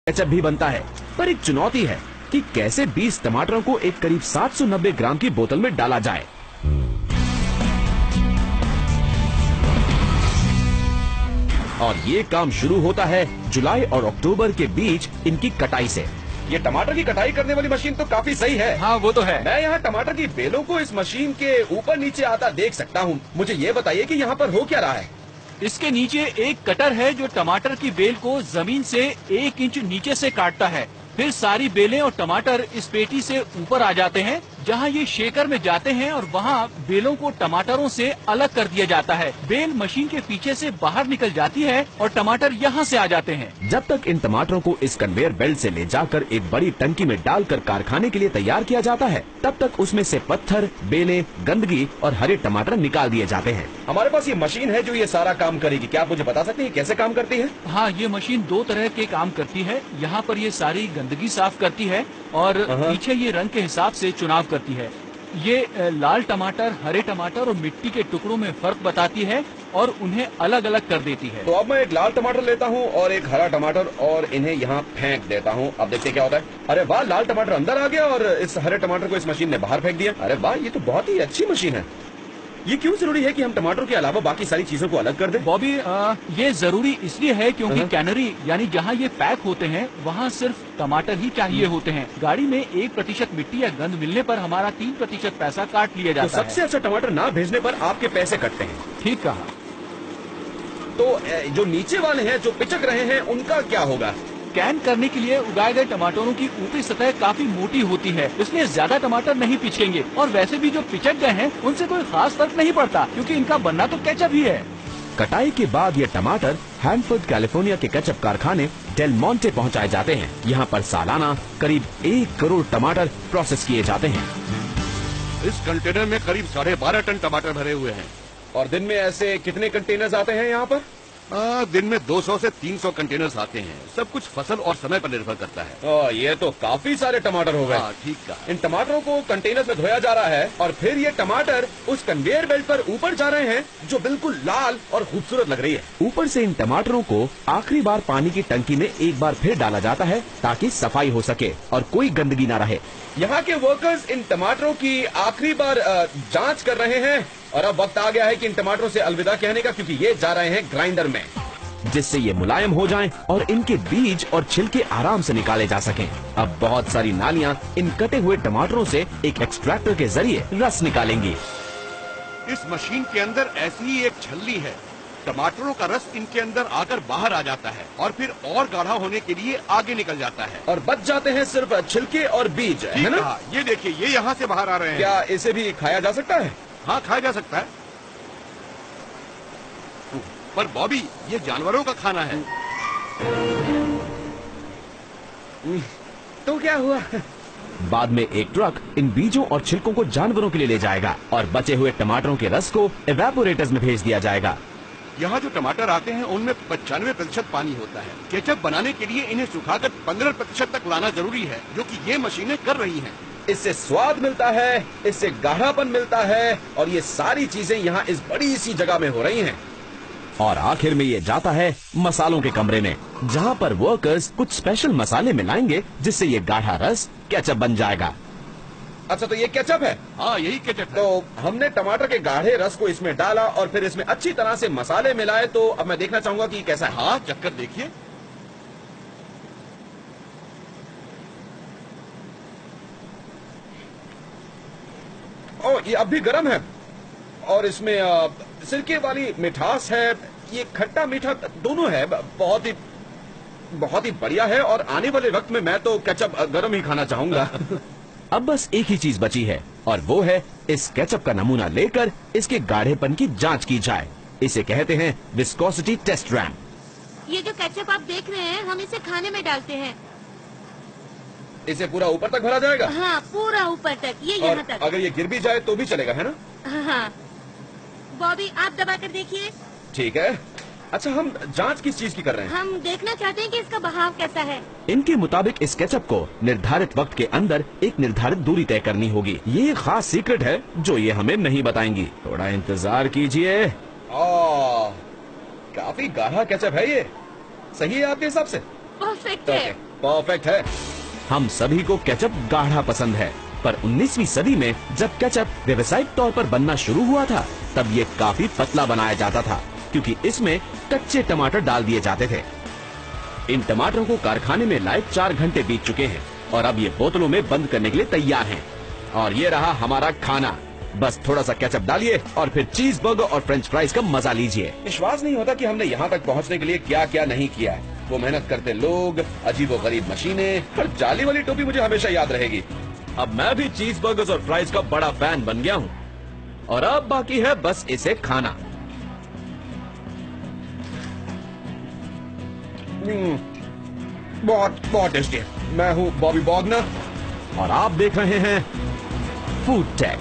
Ketchup भी बनता है, पर एक चुनौती है कि कैसे 20 टमाटरों को एक करीब 790 ग्राम की बोतल में डाला जाए। और ये काम शुरू होता है जुलाई और अक्टूबर के बीच इनकी कटाई से। ये टमाटर की कटाई करने वाली मशीन तो काफी सही है। हाँ वो तो है। मैं यहाँ टमाटर की बेलों को इस मशीन के ऊपर नीचे आता देख सकता हूँ। मुझे ये बताइए कि यहाँ पर हो क्या रहा है? इसके नीचे एक कटर है जो टमाटर की बेल को जमीन से 1 इंच नीचे से काटता है। फिर सारी बेलें और टमाटर इस पेटी से ऊपर आ जाते हैं, जहां ये शेकर में जाते हैं और वहां बेलों को टमाटरों से अलग कर दिया जाता है। बेल मशीन के पीछे से बाहर निकल जाती है और टमाटर यहां से आ जाते हैं। जब तक इन टमाटरों को इस कन्वेयर बेल्ट से ले जाकर एक बड़ी टंकी में डालकर कारखाने के लिए तैयार किया जाता है, तब तक उसमें से पत्थर, बेलें, गंदगी और हरे टमाटर निकाल दिए जाते हैं। हमारे पास ये मशीन है जो ये सारा काम करेगी। क्या आप मुझे बता सकते हैं कैसे काम करती है? हाँ, ये मशीन 2 तरह के काम करती है। यहाँ पर ये सारी गंदगी साफ करती है और पीछे ये रंग के हिसाब से चुनाव करती है। ये लाल टमाटर, हरे टमाटर और मिट्टी के टुकड़ों में फर्क बताती है और उन्हें अलग अलग कर देती है। तो अब मैं एक लाल टमाटर लेता हूँ और एक हरा टमाटर और इन्हें यहाँ फेंक देता हूँ। अब देखते क्या होता है। अरे वाह, लाल टमाटर अंदर आ गया और इस हरे टमाटर को इस मशीन ने बाहर फेंक दिया। अरे वाह, ये तो बहुत ही अच्छी मशीन है। ये क्यों जरूरी है कि हम टमाटर के अलावा बाकी सारी चीजों को अलग कर दें? बॉबी, ये जरूरी इसलिए है क्योंकि कैनरी यानी जहाँ ये पैक होते हैं वहाँ सिर्फ टमाटर ही चाहिए होते हैं। गाड़ी में 1% मिट्टी या गंद मिलने पर हमारा 3% पैसा काट लिया जाता है। सबसे अच्छा टमाटर ना भेजने पर आपके पैसे कटते हैं। ठीक कहा। तो जो नीचे वाले हैं जो पिचक रहे हैं उनका क्या होगा? कैन करने के लिए उगाए गए टमाटरों की ऊपरी सतह काफी मोटी होती है, इसलिए ज्यादा टमाटर नहीं पिचकेंगे। और वैसे भी जो पिचक गए हैं उनसे कोई खास फर्क नहीं पड़ता, क्योंकि इनका बनना तो केचप ही है। कटाई के बाद ये टमाटर हैनफोर्ड कैलिफोर्निया के केचप कारखाने डेल मोंटे पहुंचाए जाते हैं। यहाँ पर सालाना करीब 1 करोड़ टमाटर प्रोसेस किए जाते हैं। इस कंटेनर में करीब 12.5 टन टमाटर भरे हुए हैं। और दिन में ऐसे कितने कंटेनर्स आते हैं यहाँ पर? दिन में 200 से 300 कंटेनर्स आते हैं। सब कुछ फसल और समय पर निर्भर करता है। ये तो काफी सारे टमाटर हो गए। ठीक का। इन टमाटरों को कंटेनर्स में धोया जा रहा है और फिर ये टमाटर उस कन्वेयर बेल्ट पर ऊपर जा रहे हैं, जो बिल्कुल लाल और खूबसूरत लग रही है। ऊपर से इन टमाटरों को आखिरी बार पानी की टंकी में एक बार फिर डाला जाता है ताकि सफाई हो सके और कोई गंदगी न रहे। यहाँ के वर्कर्स इन टमाटरों की आखिरी बार जांच कर रहे हैं और अब वक्त आ गया है कि इन टमाटरों से अलविदा कहने का, क्योंकि ये जा रहे हैं ग्राइंडर में, जिससे ये मुलायम हो जाएं और इनके बीज और छिलके आराम से निकाले जा सकें। अब बहुत सारी नालियां इन कटे हुए टमाटरों से एक एक्सट्रैक्टर के जरिए रस निकालेंगी। इस मशीन के अंदर ऐसी ही एक छल्ली है। टमाटरों का रस इनके अंदर आकर बाहर आ जाता है और फिर और गाढ़ा होने के लिए आगे निकल जाता है और बच जाते हैं सिर्फ छिलके और बीज, है ना? ये देखिए, ये यहाँ से बाहर आ रहे हैं। क्या इसे भी खाया जा सकता है? हाँ, खाया जा सकता है, पर बॉबी ये जानवरों का खाना है। तो क्या हुआ? बाद में एक ट्रक इन बीजों और छिलकों को जानवरों के लिए ले जाएगा और बचे हुए टमाटरों के रस को इवेपोरेटर्स में भेज दिया जाएगा। यहाँ जो टमाटर आते हैं उनमें 95% पानी होता है। केचप बनाने के लिए इन्हें सुखाकर 15% तक लाना जरूरी है, जो कि ये मशीनें कर रही हैं। इससे स्वाद मिलता है, इससे गाढ़ापन मिलता है और ये सारी चीजें यहाँ इस बड़ी सी जगह में हो रही हैं। और आखिर में ये जाता है मसालों के कमरे में, जहाँ पर वर्कर्स कुछ स्पेशल मसाले मिलाएंगे जिससे ये गाढ़ा रस केचप बन जाएगा। अच्छा, तो ये केचप है? हाँ, यही केचप है। तो हमने टमाटर के गाढ़े रस को इसमें डाला और फिर इसमें अच्छी तरह से मसाले मिलाए। तो अब मैं देखना चाहूंगा कि कैसा है। हाँ, चक्कर देखिए। ये अब भी गर्म है और इसमें सिरके वाली मिठास है। ये खट्टा मीठा दोनों है। बहुत ही बढ़िया है और आने वाले वक्त में मैं तो केचप गर्म ही खाना चाहूंगा। अब बस एक ही चीज बची है और वो है इस केचप का नमूना लेकर इसके गाढ़ेपन की जांच की जाए। इसे कहते हैं विस्कोसिटी टेस्ट रैम्प। ये जो केचप आप देख रहे हैं, हम इसे खाने में डालते हैं। इसे पूरा ऊपर तक भरा जाएगा? हाँ, पूरा ऊपर तक, ये यहाँ तक। अगर ये गिर भी जाए तो भी चलेगा, है ना? हाँ। बॉबी, आप दबा कर देखिए। ठीक है। अच्छा, हम जांच किस चीज की कर रहे हैं? हम देखना चाहते हैं कि इसका बहाव कैसा है। इनके मुताबिक इस केचप को निर्धारित वक्त के अंदर एक निर्धारित दूरी तय करनी होगी। ये एक खास सीक्रेट है जो ये हमें नहीं बताएंगी। थोड़ा इंतजार कीजिए। काफी गाढ़ा केचप है ये। सही है आपके हिसाब से? परफेक्ट है। परफेक्ट है। हम सभी को केचप गाढ़ा पसंद है, पर 19वीं सदी में जब केचप व्यावसायिक तौर पर बनना शुरू हुआ था, तब ये काफी पतला बनाया जाता था, क्योंकि इसमें कच्चे टमाटर डाल दिए जाते थे। इन टमाटरों को कारखाने में लाए 4 घंटे बीत चुके हैं और अब ये बोतलों में बंद करने के लिए तैयार हैं। और ये रहा हमारा खाना। बस थोड़ा सा केचप डालिए और फिर चीज बर्गर और फ्रेंच फ्राइज का मजा लीजिए। विश्वास नहीं होता कि हमने यहाँ तक पहुँचने के लिए क्या क्या नहीं किया है। वो मेहनत करते लोग, अजीबोगरीब मशीनें और जाली वाली टोपी मुझे हमेशा याद रहेगी। अब मैं भी चीज बर्गर्स और फ्राइज का बड़ा फैन बन गया हूँ और अब बाकी है बस इसे खाना। बहुत बहुत टेस्टी है। मैं हूँ बॉबी बॉगनर और आप देख रहे हैं फूड टेक।